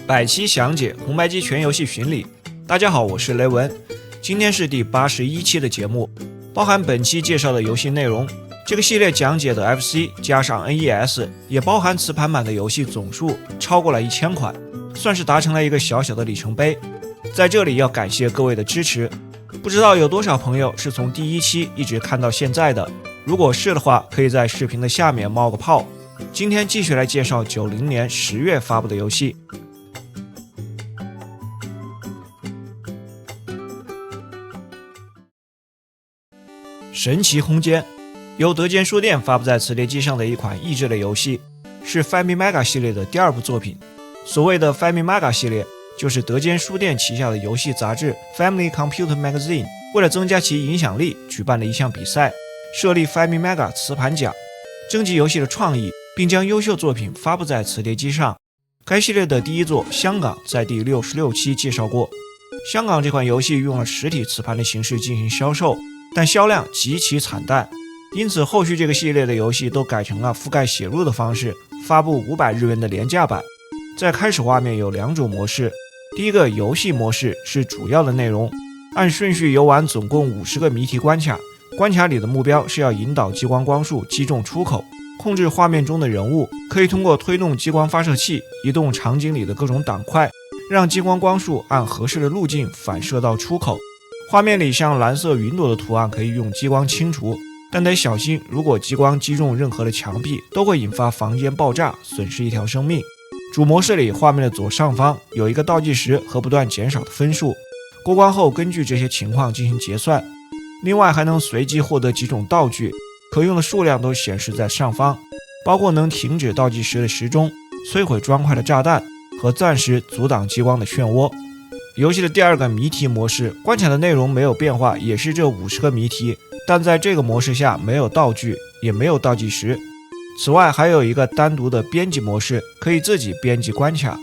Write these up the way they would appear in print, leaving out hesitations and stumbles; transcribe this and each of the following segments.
百期详解红白机全游戏巡礼。大家好，我是雷文，今天是第81期的节目，包含本期介绍的游戏内容。这个系列讲解的 FC 加上 NES， 也包含磁盘版的游戏总数超过了1000款，算是达成了一个小小的里程碑。在这里要感谢各位的支持，不知道有多少朋友是从第1期一直看到现在的，如果是的话，可以在视频的下面冒个泡。今天继续来介绍90年10月发布的游戏。神奇空间由德间书店发布在磁碟机上的一款益智类游戏，是 FamiMega 系列的第2部作品。所谓的 FamiMega 系列，就是德间书店旗下的游戏杂志 Family Computer Magazine 为了增加其影响力举办的一项比赛，设立 FamiMega 磁盘奖，征集游戏的创意，并将优秀作品发布在磁碟机上。该系列的第1作《香港》在第66期介绍过。香港这款游戏用了实体磁盘的形式进行销售，但销量极其惨淡，因此后续这个系列的游戏都改成了覆盖写入的方式，发布500日元的廉价版。在开始画面有2种模式，第一个游戏模式是主要的内容，按顺序游玩总共50个谜题关卡，关卡里的目标是要引导激光光束击中出口，控制画面中的人物，可以通过推动激光发射器移动场景里的各种档块，让激光光束按合适的路径反射到出口。画面里像蓝色云朵的图案可以用激光清除，但得小心，如果激光击中任何的墙壁，都会引发房间爆炸，损失1条生命。主模式里，画面的左上方有一个倒计时和不断减少的分数，过关后根据这些情况进行结算。另外还能随机获得几种道具，可用的数量都显示在上方，包括能停止倒计时的时钟、摧毁砖块的炸弹和暂时阻挡激光的漩涡。游戏的第2个谜题模式，关卡的内容没有变化，也是这50个谜题，但在这个模式下没有道具，也没有倒计时。此外还有一个单独的编辑模式，可以自己编辑关卡。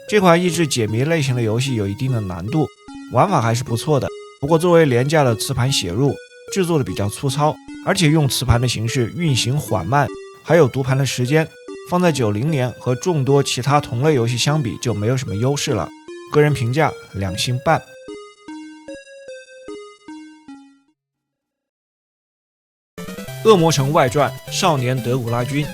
这款益智解谜类型的游戏有一定的难度，玩法还是不错的，不过作为廉价的磁盘写入，制作的比较粗糙，而且用磁盘的形式运行缓慢，还有读盘的时间，放在90年和众多其他同类游戏相比就没有什么优势了。个人评价2星半。恶魔城外传少年德古拉君，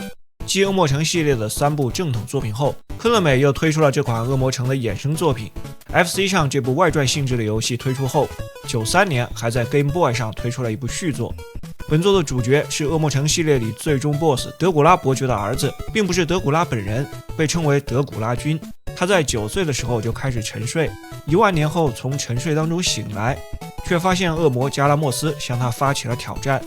继恶魔城系列的3部正统作品后，科乐美又推出了这款恶魔城的衍生作品。 FC 上这部外传性质的游戏推出后，93年还在 Game Boy 上推出了一部续作。本作的主角是恶魔城系列里最终 BOSS 德古拉伯爵的儿子，并不是德古拉本人，被称为德古拉君。他在9岁的时候就开始沉睡，1万年后从沉睡当中醒来，却发现恶魔加拉莫斯向他发起了挑战。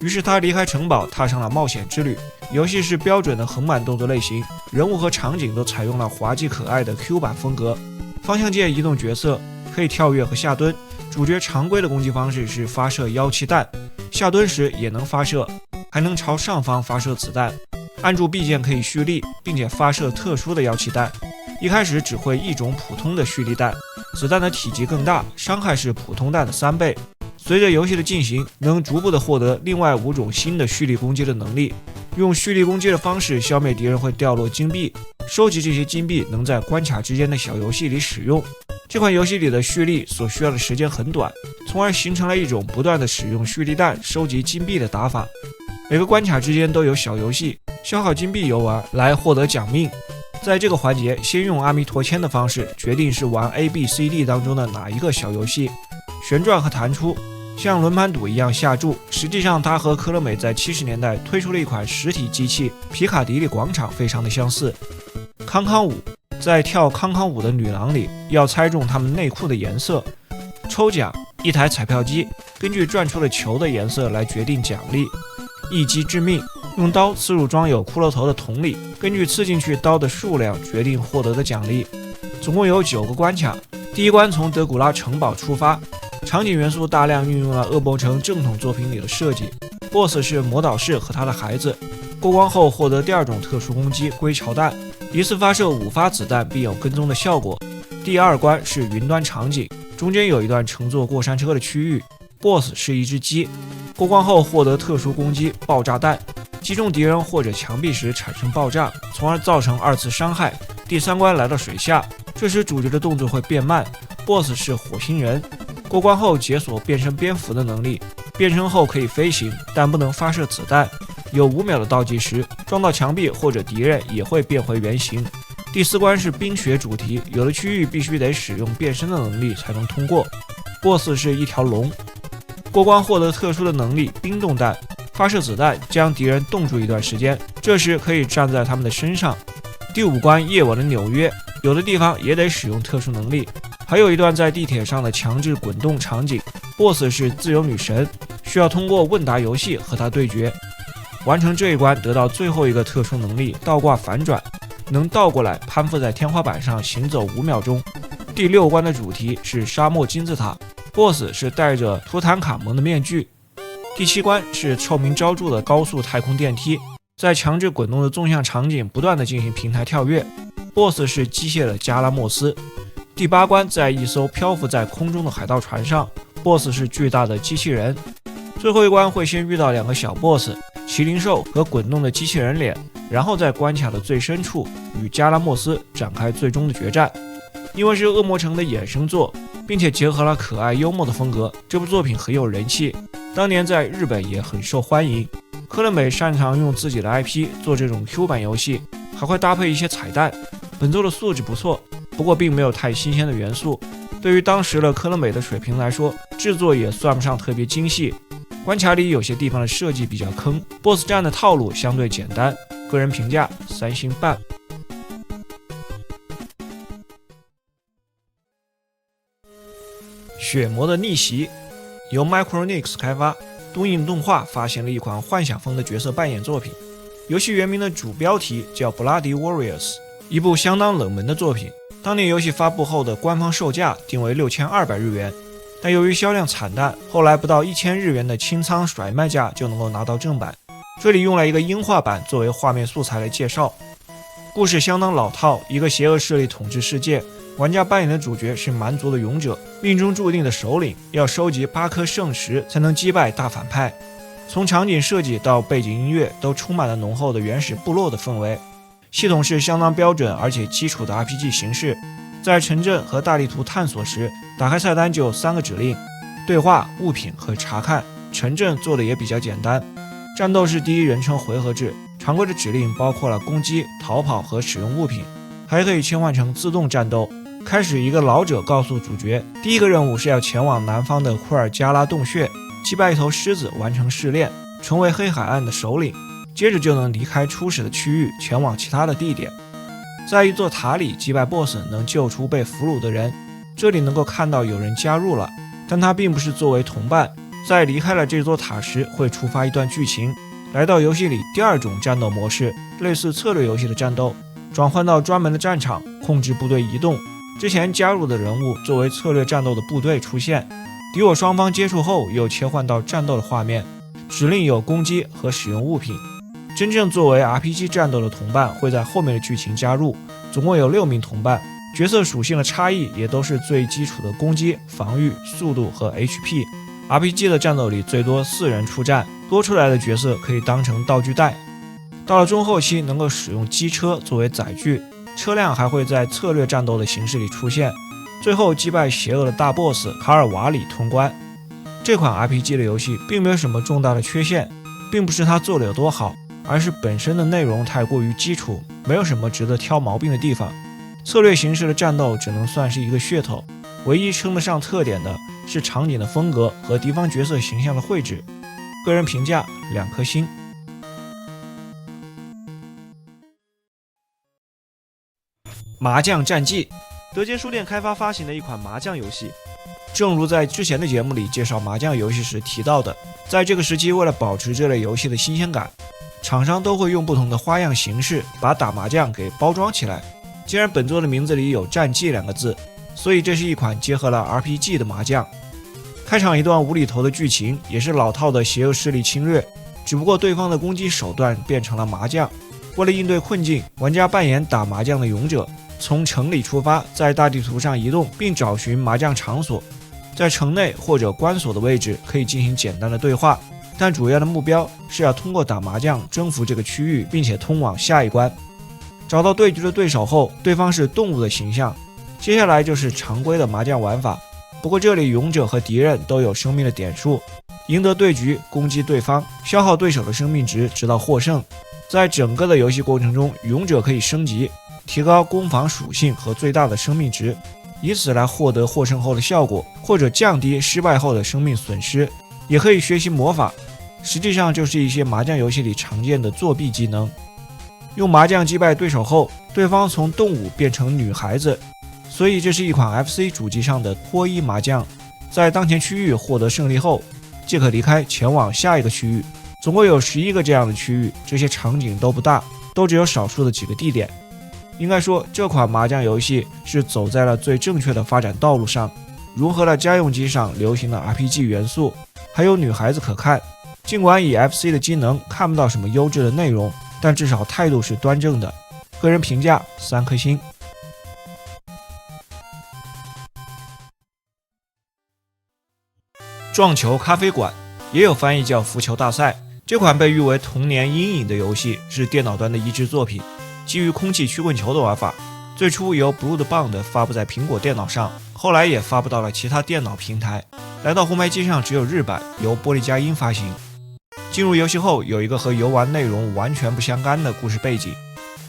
于是他离开城堡，踏上了冒险之旅。游戏是标准的横版动作类型，人物和场景都采用了滑稽可爱的 Q 版风格。方向键移动角色，可以跳跃和下蹲。主角常规的攻击方式是发射妖气弹，下蹲时也能发射，还能朝上方发射子弹。按住 B 键可以蓄力，并且发射特殊的妖气弹。一开始只会1种普通的蓄力弹，子弹的体积更大，伤害是普通弹的3倍。随着游戏的进行，能逐步的获得另外5种新的蓄力攻击的能力。用蓄力攻击的方式消灭敌人会掉落金币，收集这些金币能在关卡之间的小游戏里使用。这款游戏里的蓄力所需要的时间很短，从而形成了一种不断的使用蓄力弹收集金币的打法。每个关卡之间都有小游戏，消耗金币游玩来获得奖命。在这个环节，先用阿弥陀签的方式决定是玩 A、B、C、D 当中的哪一个小游戏，旋转和弹出，像轮盘赌一样下注。实际上它和科乐美在70年代推出了一款实体机器皮卡迪里广场非常的相似。康康舞，在跳康康舞的女郎里要猜中她们内裤的颜色。抽奖，一台彩票机，根据转出的球的颜色来决定奖励。一击致命，用刀刺入装有骷髅头的桶里，根据刺进去刀的数量决定获得的奖励。总共有9个关卡。第一关从德古拉城堡出发，场景元素大量运用了恶魔城正统作品里的设计。 BOSS 是魔导士和他的孩子。过关后获得第2种特殊攻击归巢弹，一次发射5发子弹并有跟踪的效果。第2关是云端场景，中间有一段乘坐过山车的区域。 BOSS 是一只鸡，过关后获得特殊攻击爆炸弹，击中敌人或者墙壁时产生爆炸，从而造成2次伤害。第3关来到水下，这时主角的动作会变慢。BOSS 是火星人，过关后解锁变身蝙蝠的能力，变身后可以飞行，但不能发射子弹，有5秒的倒计时，撞到墙壁或者敌人也会变回原形。第4关是冰雪主题，有的区域必须得使用变身的能力才能通过。BOSS 是一条龙，过关获得特殊的能力冰冻弹，发射子弹将敌人冻住一段时间，这时可以站在他们的身上。第5关夜晚的纽约，有的地方也得使用特殊能力。还有一段在地铁上的强制滚动场景， BOSS 是自由女神，需要通过问答游戏和她对决。完成这一关得到最后一个特殊能力倒挂反转，能倒过来攀附在天花板上行走5秒钟。第6关的主题是沙漠金字塔， BOSS 是戴着图坦卡蒙的面具。第7关是臭名昭著的高速太空电梯，在强制滚动的纵向场景不断的进行平台跳跃， BOSS 是机械的加拉莫斯。第8关在一艘漂浮在空中的海盗船上， BOSS 是巨大的机器人。最后一关会先遇到2个小 BOSS， 麒麟兽和滚动的机器人脸，然后在关卡的最深处与加拉莫斯展开最终的决战。因为是恶魔城的衍生作，并且结合了可爱幽默的风格，这部作品很有人气，当年在日本也很受欢迎。科乐美擅长用自己的 IP 做这种 Q 版游戏，还会搭配一些彩蛋。本作的素质不错，不过并没有太新鲜的元素，对于当时的科乐美的水平来说，制作也算不上特别精细。关卡里有些地方的设计比较坑， BOSS 战的套路相对简单，个人评价3星半。血魔的逆袭由 Micronix 开发，东映动画发行了一款幻想风的角色扮演作品。游戏原名的主标题叫 Bloody Warriors， 一部相当冷门的作品。当年游戏发布后的官方售价定为6200日元，但由于销量惨淡，后来不到1000日元的清仓甩卖价就能够拿到正版。这里用了一个英化版作为画面素材来介绍。故事相当老套，一个邪恶势力统治世界，玩家扮演的主角是蛮族的勇者，命中注定的首领，要收集8颗圣石才能击败大反派。从场景设计到背景音乐都充满了浓厚的原始部落的氛围。系统是相当标准而且基础的 RPG 形式，在城镇和大地图探索时，打开菜单就有3个指令：对话、物品和查看。城镇做的也比较简单。战斗是第一人称回合制，常规的指令包括了攻击、逃跑和使用物品，还可以切换成自动战斗。开始，一个老者告诉主角，第一个任务是要前往南方的库尔加拉洞穴，击败一头狮子，完成试炼，成为黑海岸的首领。接着就能离开初始的区域，前往其他的地点。在一座塔里击败 BOSS， 能救出被俘虏的人。这里能够看到有人加入了，但他并不是作为同伴。在离开了这座塔时，会触发一段剧情，来到游戏里第2种战斗模式，类似策略游戏的战斗，转换到专门的战场，控制部队移动。之前加入的人物作为策略战斗的部队出现，敌我双方接触后又切换到战斗的画面，指令有攻击和使用物品。真正作为 RPG 战斗的同伴会在后面的剧情加入，总共有6名同伴，角色属性的差异也都是最基础的攻击、防御、速度和 HP。RPG 的战斗里最多4人出战，多出来的角色可以当成道具袋。到了中后期能够使用机车作为载具，车辆还会在策略战斗的形式里出现。最后击败邪恶的大 BOSS 卡尔瓦里通关。这款 RPG 的游戏并没有什么重大的缺陷，并不是它做的有多好，而是本身的内容太过于基础，没有什么值得挑毛病的地方。策略形式的战斗只能算是一个噱头，唯一称得上特点的是场景的风格和敌方角色形象的绘制。个人评价2颗星。麻将战记，德间书店开发发行的一款麻将游戏。正如在之前的节目里介绍麻将游戏时提到的，在这个时期为了保持这类游戏的新鲜感，厂商都会用不同的花样形式把打麻将给包装起来。既然本作的名字里有战记2个字，所以这是一款结合了 RPG 的麻将。开场一段无厘头的剧情，也是老套的邪恶势力侵略，只不过对方的攻击手段变成了麻将。为了应对困境，玩家扮演打麻将的勇者，从城里出发，在大地图上移动，并找寻麻将场所。在城内或者关锁的位置可以进行简单的对话，但主要的目标是要通过打麻将征服这个区域，并且通往下一关。找到对局的对手后，对方是动物的形象，接下来就是常规的麻将玩法，不过这里勇者和敌人都有生命的点数，赢得对局，攻击对方，消耗对手的生命值，直到获胜。在整个的游戏过程中，勇者可以升级，提高攻防属性和最大的生命值，以此来获得获胜后的效果，或者降低失败后的生命损失。也可以学习魔法，实际上就是一些麻将游戏里常见的作弊技能。用麻将击败对手后，对方从动物变成女孩子，所以这是一款 FC 主机上的脱衣麻将。在当前区域获得胜利后，即可离开，前往下一个区域。总共有11个这样的区域，这些场景都不大，都只有少数的几个地点。应该说，这款麻将游戏是走在了最正确的发展道路上，融合了家用机上流行的 RPG 元素，还有女孩子可看。尽管以 FC 的机能看不到什么优质的内容，但至少态度是端正的。个人评价3颗星。撞球咖啡馆，也有翻译叫浮球大赛。这款被誉为童年阴影的游戏是电脑端的移植作品，基于空气曲棍球的玩法。最初由 Bloodbound 发布在苹果电脑上，后来也发布到了其他电脑平台。来到红白机上只有日版，由玻璃佳音发行。进入游戏后，有一个和游玩内容完全不相干的故事背景，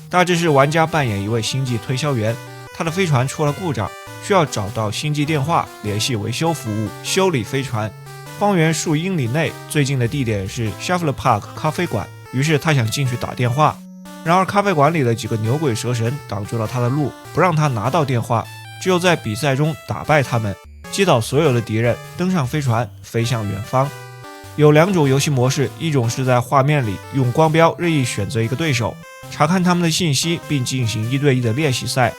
大致是玩家扮演一位星际推销员，他的飞船出了故障，需要找到星际电话联系维修服务，修理飞船。方圆数英里内最近的地点是 Shuffle Park 咖啡馆，于是他想进去打电话，然而咖啡馆里的几个牛鬼蛇神挡住了他的路，不让他拿到电话，只有在比赛中打败他们，击倒所有的敌人，登上飞船飞向远方。有2种游戏模式，一种是在画面里用光标任意选择一个对手，查看他们的信息并进行1对1的练习赛。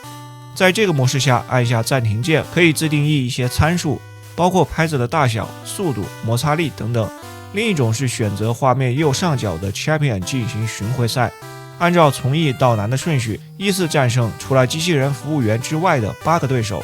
在这个模式下，按下暂停键可以自定义一些参数，包括拍子的大小、速度、摩擦力等等。另一种是选择画面右上角的 Champion 进行巡回赛，按照从易到难的顺序依次战胜除了机器人服务员之外的8个对手。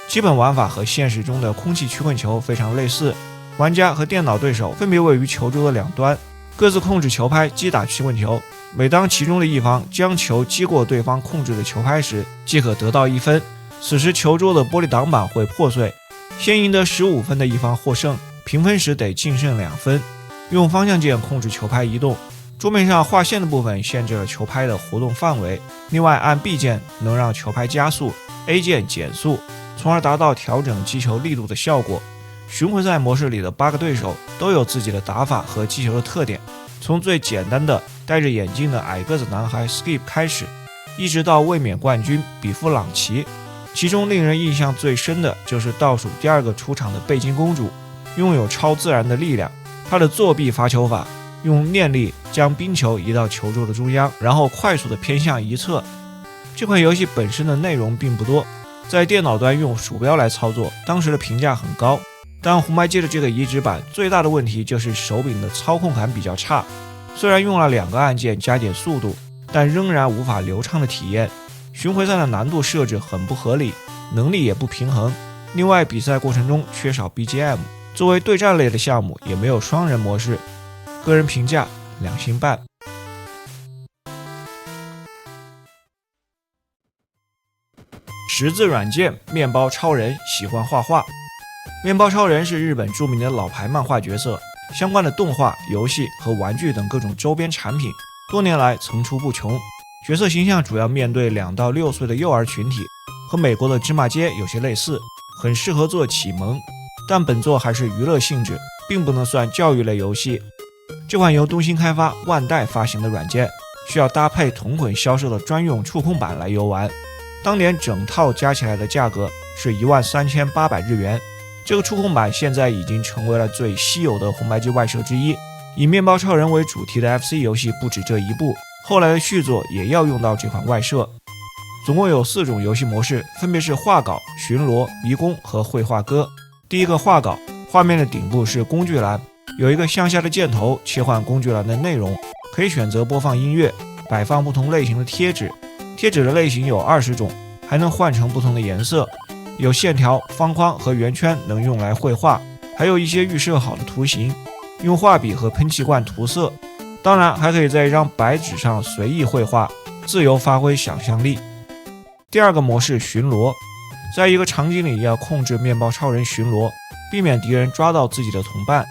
基本玩法和现实中的空气曲棍球非常类似，玩家和电脑对手分别位于球桌的两端，各自控制球拍击打曲棍球。每当其中的一方将球击过对方控制的球拍时，即可得到1分，此时球桌的玻璃挡板会破碎，先赢得15分的一方获胜，平分时得净胜2分。用方向键控制球拍移动，桌面上画线的部分限制了球拍的活动范围，另外按 B 键能让球拍加速， A 键减速，从而达到调整击球力度的效果。巡回赛模式里的8个对手都有自己的打法和击球的特点，从最简单的戴着眼镜的矮个子男孩 Skip 开始，一直到卫冕冠军比夫朗奇。其中令人印象最深的就是倒数第2个出场的贝金公主，拥有超自然的力量。她的作弊发球法，用念力将冰球移到球桌的中央，然后快速的偏向一侧。这款游戏本身的内容并不多，在电脑端用鼠标来操作，当时的评价很高。但红白机的这个移植版最大的问题就是手柄的操控感比较差，虽然用了2个按键加点速度，但仍然无法流畅的体验。巡回赛的难度设置很不合理，能力也不平衡。另外，比赛过程中缺少 BGM， 作为对战类的项目也没有双人模式。个人评价2星半。识字软件面包超人喜欢画画。面包超人是日本著名的老牌漫画角色，相关的动画、游戏和玩具等各种周边产品，多年来层出不穷。角色形象主要面对2到6岁的幼儿群体，和美国的芝麻街有些类似，很适合做启蒙。但本作还是娱乐性质，并不能算教育类游戏。这款由东兴开发、万代发行的软件，需要搭配同捆销售的专用触控板来游玩。当年整套加起来的价格是13800日元。这个触控板现在已经成为了最稀有的红白机外设之一。以面包超人为主题的 FC 游戏不止这一部，后来的续作也要用到这款外设。总共有4种游戏模式，分别是画稿、巡逻、迷宫和绘画歌。第一个画稿，画面的顶部是工具栏，有一个向下的箭头切换工具栏的内容，可以选择播放音乐，摆放不同类型的贴纸。贴纸的类型有20种，还能换成不同的颜色。有线条、方框和圆圈能用来绘画，还有一些预设好的图形，用画笔和喷气罐涂色。当然，还可以在一张白纸上随意绘画，自由发挥想象力。第2个模式巡逻，在一个场景里要控制面包超人巡逻，避免敌人抓到自己的同伴，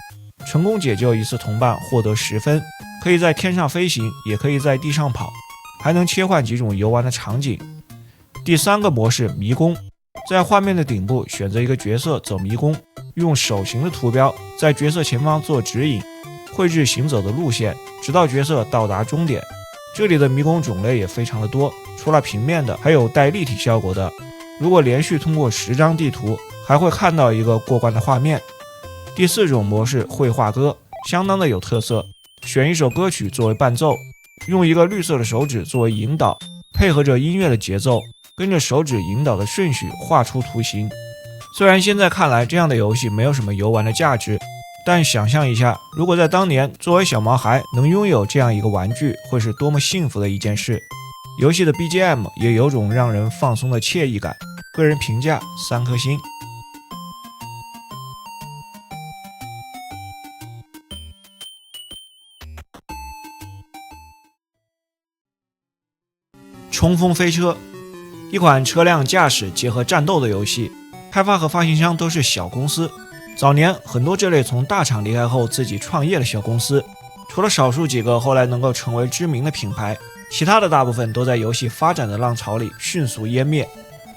成功解救一次同伴获得10分，可以在天上飞行，也可以在地上跑，还能切换几种游玩的场景。第3个模式迷宫，在画面的顶部选择一个角色走迷宫，用手型的图标在角色前方做指引，绘制行走的路线，直到角色到达终点。这里的迷宫种类也非常的多，除了平面的，还有带立体效果的。如果连续通过10张地图，还会看到一个过关的画面。第4种模式绘画歌，相当的有特色，选一首歌曲作为伴奏，用一个绿色的手指作为引导，配合着音乐的节奏，跟着手指引导的顺序画出图形。虽然现在看来这样的游戏没有什么游玩的价值，但想象一下，如果在当年作为小毛孩能拥有这样一个玩具，会是多么幸福的一件事。游戏的 BGM 也有种让人放松的惬意感，个人评价3颗星。冲锋飞车，一款车辆驾驶结合战斗的游戏，开发和发行商都是小公司。早年很多这类从大厂离开后自己创业的小公司，除了少数几个后来能够成为知名的品牌，其他的大部分都在游戏发展的浪潮里迅速湮灭。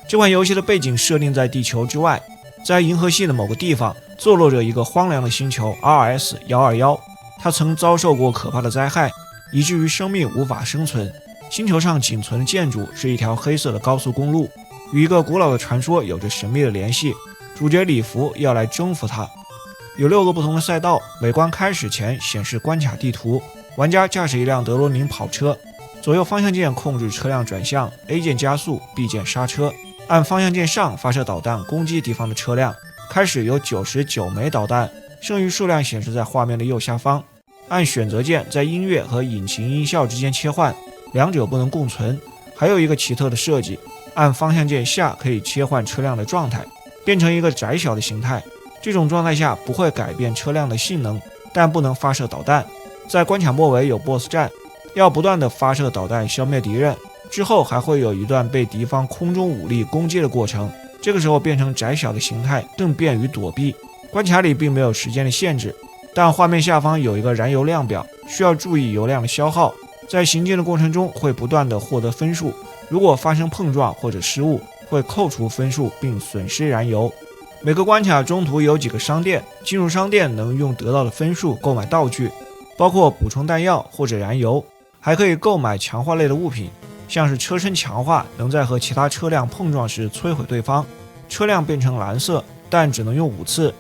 这款游戏的背景设定在地球之外，在银河系的某个地方坐落着一个荒凉的星球 RS-121， 它曾遭受过可怕的灾害，以至于生命无法生存。星球上仅存的建筑是一条黑色的高速公路，与一个古老的传说有着神秘的联系。主角李福要来征服它。有6个不同的赛道，每关开始前显示关卡地图，玩家驾驶一辆德罗宁跑车，左右方向键控制车辆转向， A 键加速， B 键刹车，按方向键上发射导弹攻击敌方的车辆。开始有99枚导弹，剩余数量显示在画面的右下方。按选择键在音乐和引擎音效之间切换，两者不能共存。还有一个奇特的设计，按方向键下可以切换车辆的状态，变成一个窄小的形态。这种状态下不会改变车辆的性能，但不能发射导弹。在关卡末尾有 BOSS 战，要不断的发射导弹消灭敌人，之后还会有一段被敌方空中武力攻击的过程，这个时候变成窄小的形态更便于躲避。关卡里并没有时间的限制，但画面下方有一个燃油量表，需要注意油量的消耗。在行进的过程中会不断的获得分数，如果发生碰撞或者失误，会扣除分数并损失燃油。每个关卡中途有几个商店，进入商店能用得到的分数购买道具，包括补充弹药或者燃油，还可以购买强化类的物品，像是车身强化能在和其他车辆碰撞时摧毁对方，车辆变成蓝色，但只能用5次。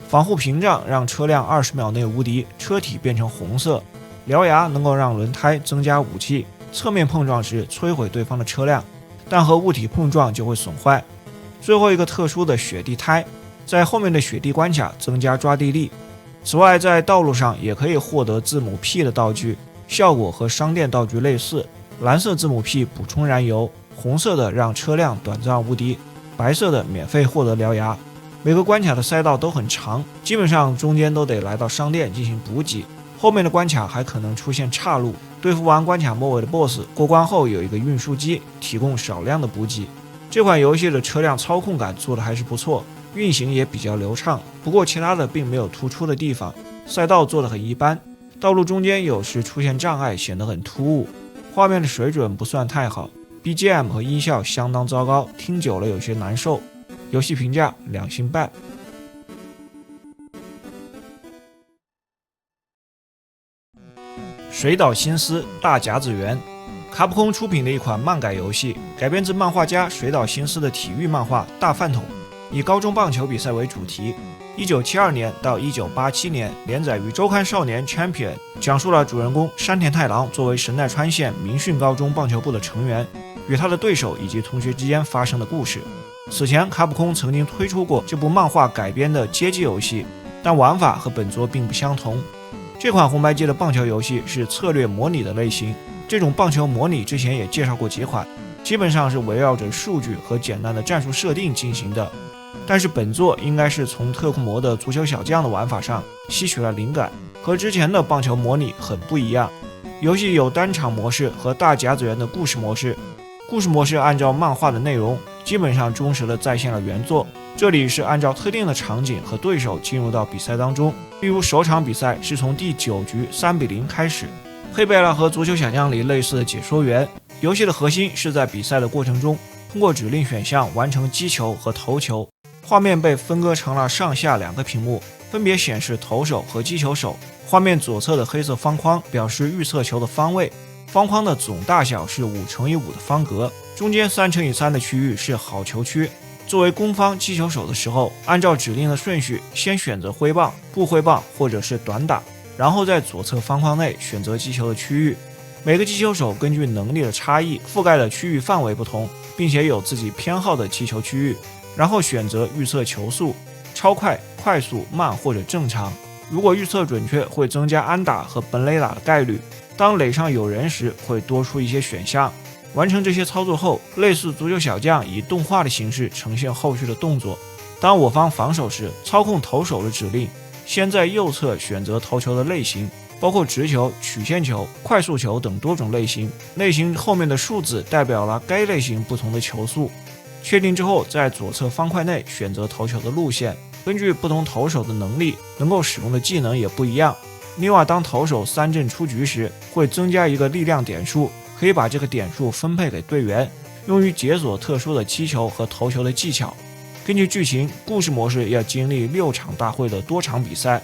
防护屏障让车辆20秒内无敌，车体变成红色。獠牙能够让轮胎增加武器，侧面碰撞时摧毁对方的车辆，但和物体碰撞就会损坏。最后一个特殊的雪地胎，在后面的雪地关卡增加抓地力。此外，在道路上也可以获得字母 P 的道具，效果和商店道具类似。蓝色字母 P 补充燃油，红色的让车辆短暂无敌，白色的免费获得獠牙。每个关卡的赛道都很长，基本上中间都得来到商店进行补给，后面的关卡还可能出现岔路。对付完关卡末尾的 BOSS， 过关后有一个运输机提供少量的补给。这款游戏的车辆操控感做的还是不错，运行也比较流畅，不过其他的并没有突出的地方，赛道做得很一般，道路中间有时出现障碍显得很突兀，画面的水准不算太好， BGM 和音效相当糟糕，听久了有些难受。游戏评价2星半。水岛新司大甲子园，卡普空出品的一款漫改游戏，改编自漫画家水岛新司的体育漫画《大饭桶》，以高中棒球比赛为主题。1972年到1987年连载于周刊少年 Champion， 讲述了主人公山田太郎作为神奈川县明训高中棒球部的成员，与他的对手以及同学之间发生的故事。此前卡普空曾经推出过这部漫画改编的街机游戏，但玩法和本作并不相同。这款红白机的棒球游戏是策略模拟的类型，这种棒球模拟之前也介绍过几款，基本上是围绕着数据和简单的战术设定进行的。但是本作应该是从特库摩的足球小将的玩法上吸取了灵感，和之前的棒球模拟很不一样。游戏有单场模式和大甲子园的故事模式，故事模式按照漫画的内容，基本上忠实地再现了原作。这里是按照特定的场景和对手进入到比赛当中，例如首场比赛是从第9局3-0开始，配备了和足球小将里类似的解说员。游戏的核心是在比赛的过程中，通过指令选项完成击球和投球。画面被分割成了上下2个屏幕，分别显示投手和击球手。画面左侧的黑色方框表示预测球的方位，方框的总大小是5×5的方格，中间3×3的区域是好球区。作为攻方击球手的时候，按照指令的顺序，先选择挥棒、不挥棒或者是短打，然后在左侧方框内选择击球的区域。每个击球手根据能力的差异，覆盖的区域范围不同，并且有自己偏好的击球区域，然后选择预测球速，超快、快速、慢或者正常。如果预测准确，会增加安打和本垒打的概率。当垒上有人时，会多出一些选项。完成这些操作后，类似足球小将以动画的形式呈现后续的动作。当我方防守时，操控投手的指令，先在右侧选择投球的类型，包括直球、曲线球、快速球等多种类型。类型后面的数字代表了该类型不同的球速。确定之后，在左侧方块内选择投球的路线。根据不同投手的能力，能够使用的技能也不一样。另外，当投手3阵出局时，会增加一个力量点数，可以把这个点数分配给队员，用于解锁特殊的击球和投球的技巧。根据剧情，故事模式要经历6场大会的多场比赛。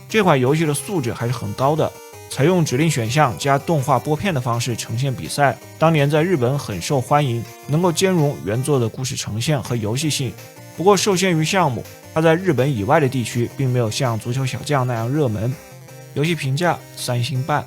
这款游戏的素质还是很高的，采用指令选项加动画播片的方式呈现比赛，当年在日本很受欢迎，能够兼容原作的故事呈现和游戏性。不过受限于项目，它在日本以外的地区并没有像足球小将那样热门。游戏评价3星半。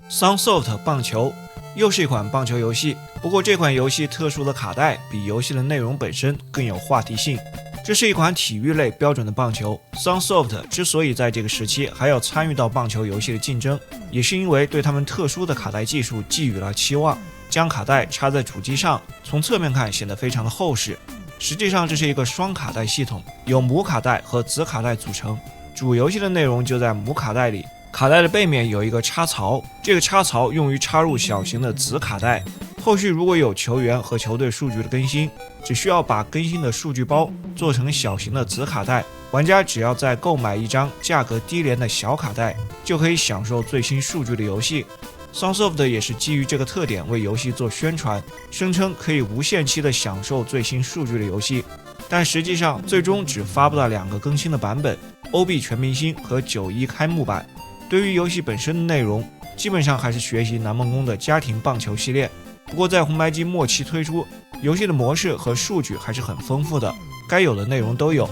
Sunsoft 棒球又是一款棒球游戏，不过这款游戏特殊的卡带比游戏的内容本身更有话题性。这是一款体育类标准的棒球。Sunsoft 之所以在这个时期还要参与到棒球游戏的竞争，也是因为对他们特殊的卡带技术寄予了期望。将卡带插在主机上，从侧面看显得非常的厚实。实际上这是一个双卡带系统，由母卡带和子卡带组成。主游戏的内容就在母卡带里，卡带的背面有一个插槽，这个插槽用于插入小型的子卡带。后续如果有球员和球队数据的更新，只需要把更新的数据包做成小型的子卡带，玩家只要再购买一张价格低廉的小卡带，就可以享受最新数据的游戏。Sunsoft 也是基于这个特点为游戏做宣传，声称可以无限期的享受最新数据的游戏，但实际上最终只发布了2个更新的版本， OB 全明星和91开幕版。对于游戏本身的内容，基本上还是学习南梦宫的家庭棒球系列，不过在红白机末期推出，游戏的模式和数据还是很丰富的，该有的内容都有。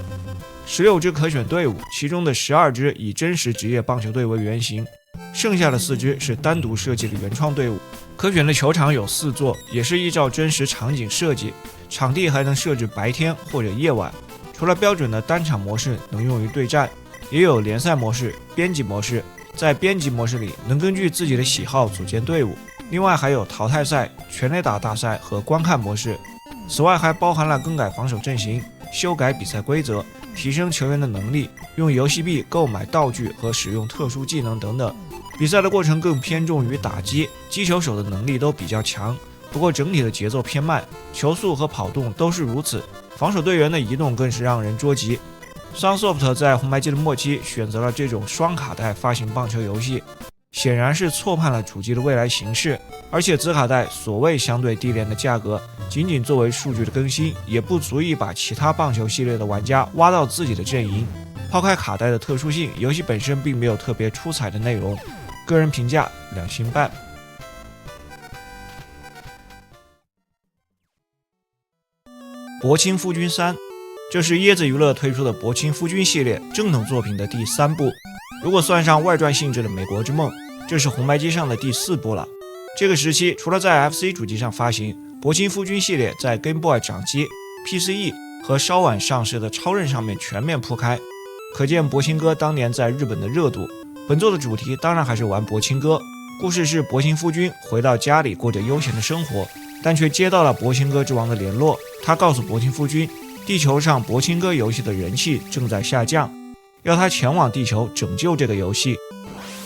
16支可选队伍，其中的12支以真实职业棒球队为原型，剩下的4支是单独设计的原创队伍。可选的球场有4座，也是依照真实场景设计，场地还能设置白天或者夜晚。除了标准的单场模式能用于对战，也有联赛模式、编辑模式。在编辑模式里，能根据自己的喜好组建队伍。另外还有淘汰赛、全垒打大赛和观看模式。此外还包含了更改防守阵型、修改比赛规则、提升球员的能力、用游戏币购买道具和使用特殊技能等等。比赛的过程更偏重于打击，击球手的能力都比较强，不过整体的节奏偏慢，球速和跑动都是如此，防守队员的移动更是让人捉急。Sunsoft 在红白机的末期选择了这种双卡带发行棒球游戏，显然是错判了主机的未来形势，而且子卡带所谓相对低廉的价格，仅仅作为数据的更新，也不足以把其他棒球系列的玩家挖到自己的阵营。抛开卡带的特殊性，游戏本身并没有特别出彩的内容，个人评价2星半。博青夫君3，这是椰子娱乐推出的博青夫君系列正统作品的第3部，如果算上外传性质的美国之梦，这是红白机上的第4部了。这个时期除了在 FC 主机上发行，博青夫君系列在 Game Boy 掌机、PCE 和稍晚上市的超任上面全面铺开，可见博青哥当年在日本的热度。本作的主题当然还是玩博青哥，故事是博青夫君回到家里过着悠闲的生活，但却接到了博青哥之王的联络，他告诉博青夫君，地球上博青哥游戏的人气正在下降，要他前往地球拯救这个游戏。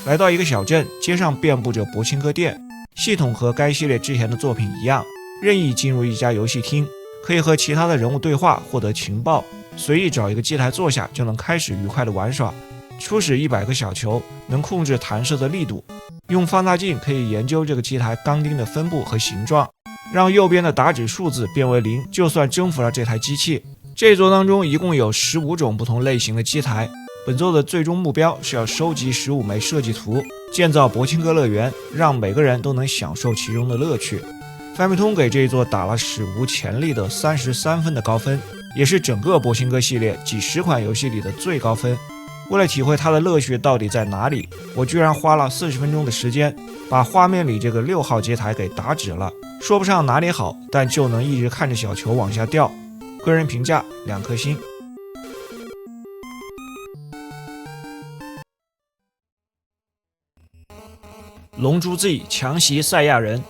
来到一个小镇，街上遍布着博青哥店，系统和该系列之前的作品一样，任意进入一家游戏厅，可以和其他的人物对话，获得情报，随意找一个机台坐下就能开始愉快的玩耍。初始100个小球，能控制弹射的力度，用放大镜可以研究这个机台钢钉的分布和形状，让右边的打指数字变为0，就算征服了这台机器。这一作当中一共有15种不同类型的机台，本作的最终目标是要收集15枚设计图，建造博青哥乐园，让每个人都能享受其中的乐趣。翻米通给这一作打了史无前例的33分的高分，也是整个博青哥系列几十款游戏里的最高分。为了体会它的乐趣到底在哪里，我居然花了40分钟的时间把画面里这个6号接台给打直了，说不上哪里好，但就能一直看着小球往下掉。个人评价2颗星。龙珠 Z 强袭赛亚人，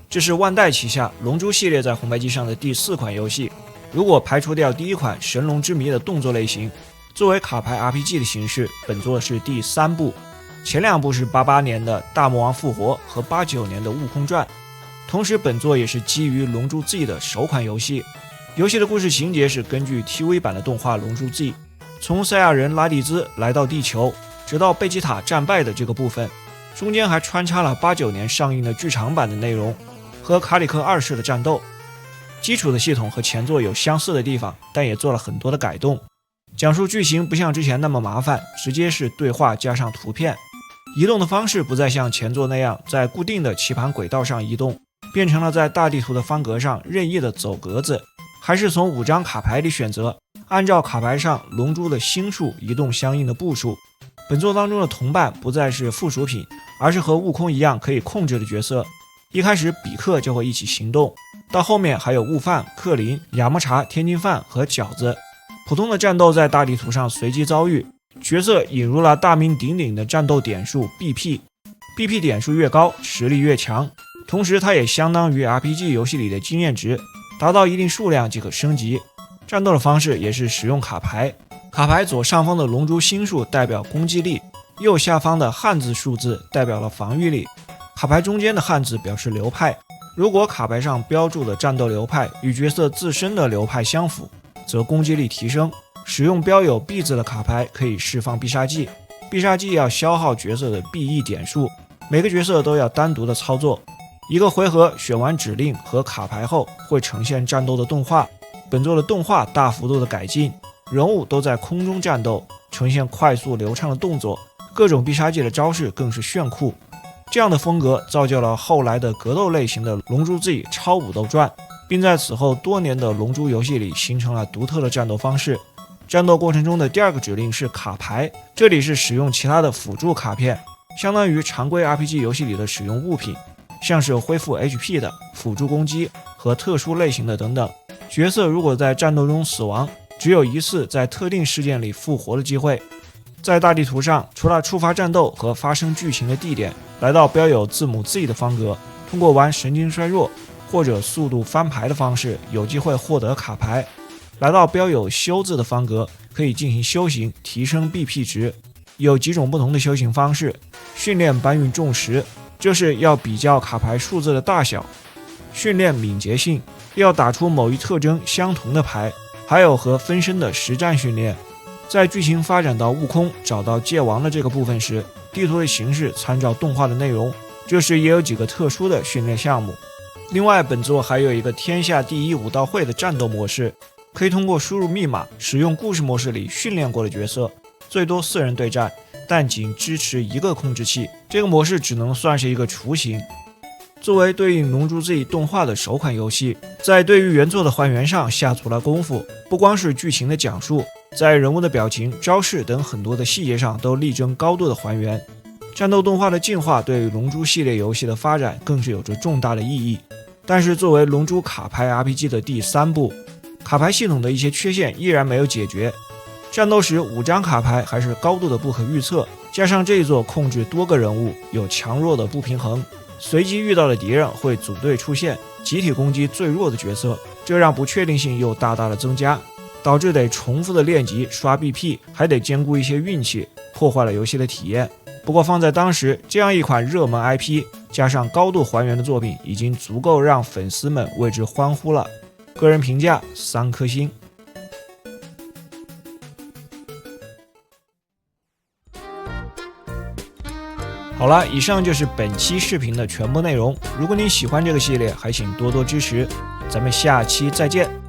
这是万代旗下龙珠系列在红白机上的第4款游戏。如果排除掉第1款神龙之谜的动作类型，作为卡牌 RPG 的形式，本作是第3部。前2部是88年的大魔王复活和89年的悟空传。同时本作也是基于龙珠 Z 的首款游戏。游戏的故事情节是根据 TV 版的动画龙珠 Z， 从赛亚人拉蒂兹来到地球，直到贝吉塔战败的这个部分，中间还穿插了89年上映的剧场版的内容和卡里克2世的战斗。基础的系统和前作有相似的地方，但也做了很多的改动。讲述剧情不像之前那么麻烦，直接是对话加上图片。移动的方式不再像前作那样在固定的棋盘轨道上移动，变成了在大地图的方格上任意的走格子，还是从5张卡牌里选择，按照卡牌上龙珠的星数移动相应的步数。本作当中的同伴不再是附属品，而是和悟空一样可以控制的角色。一开始比克就会一起行动，到后面还有悟饭、克林、雅木茶、天津饭和饺子。普通的战斗在大地图上随机遭遇，角色引入了大名鼎鼎的战斗点数 BP 点数越高，实力越强，同时它也相当于 RPG 游戏里的经验值，达到一定数量即可升级。战斗的方式也是使用卡牌，卡牌左上方的龙珠星数代表攻击力，右下方的汉字数字代表了防御力，卡牌中间的汉字表示流派。如果卡牌上标注的战斗流派与角色自身的流派相符，则攻击力提升。使用标有 B 字的卡牌可以释放必杀技，必杀技要消耗角色的 BE 点数，每个角色都要单独的操作。一个回合选完指令和卡牌后，会呈现战斗的动画。本作的动画大幅度的改进，人物都在空中战斗，呈现快速流畅的动作，各种必杀技的招式更是炫酷。这样的风格造就了后来的格斗类型的龙珠 Z 超武斗传，并在此后多年的龙珠游戏里形成了独特的战斗方式。战斗过程中的第2个指令是卡牌，这里是使用其他的辅助卡片，相当于常规 RPG 游戏里的使用物品，像是恢复 HP 的、辅助攻击和特殊类型的等等。角色如果在战斗中死亡，只有1次在特定事件里复活的机会。在大地图上，除了触发战斗和发生剧情的地点，来到标有字母 Z 的方格，通过玩神经衰弱或者速度翻牌的方式，有机会获得卡牌。来到标有修字的方格，可以进行修行，提升 BP 值。有几种不同的修行方式：训练搬运重石，这是要比较卡牌数字的大小；训练敏捷性，要打出某一特征相同的牌；还有和分身的实战训练。在剧情发展到悟空找到界王的这个部分时，地图的形式参照动画的内容，这时也有几个特殊的训练项目。另外，本作还有一个天下第一武道会的战斗模式，可以通过输入密码使用故事模式里训练过的角色，最多4人对战，但仅支持1个控制器，这个模式只能算是一个雏形。作为对应龙珠 Z 动画的首款游戏，在对于原作的还原上下足了功夫，不光是剧情的讲述，在人物的表情、招式等很多的细节上都力争高度的还原。战斗动画的进化对于龙珠系列游戏的发展更是有着重大的意义。但是作为龙珠卡牌 RPG 的第3部，卡牌系统的一些缺陷依然没有解决。战斗时5张卡牌还是高度的不可预测，加上这一座控制多个人物，有强弱的不平衡，随机遇到的敌人会组队出现，集体攻击最弱的角色，这让不确定性又大大的增加。导致得重复的练级刷 BP， 还得兼顾一些运气，破坏了游戏的体验。不过放在当时，这样一款热门 IP 加上高度还原的作品，已经足够让粉丝们为之欢呼了。个人评价3颗星。好了，以上就是本期视频的全部内容。如果你喜欢这个系列，还请多多支持。咱们下期再见。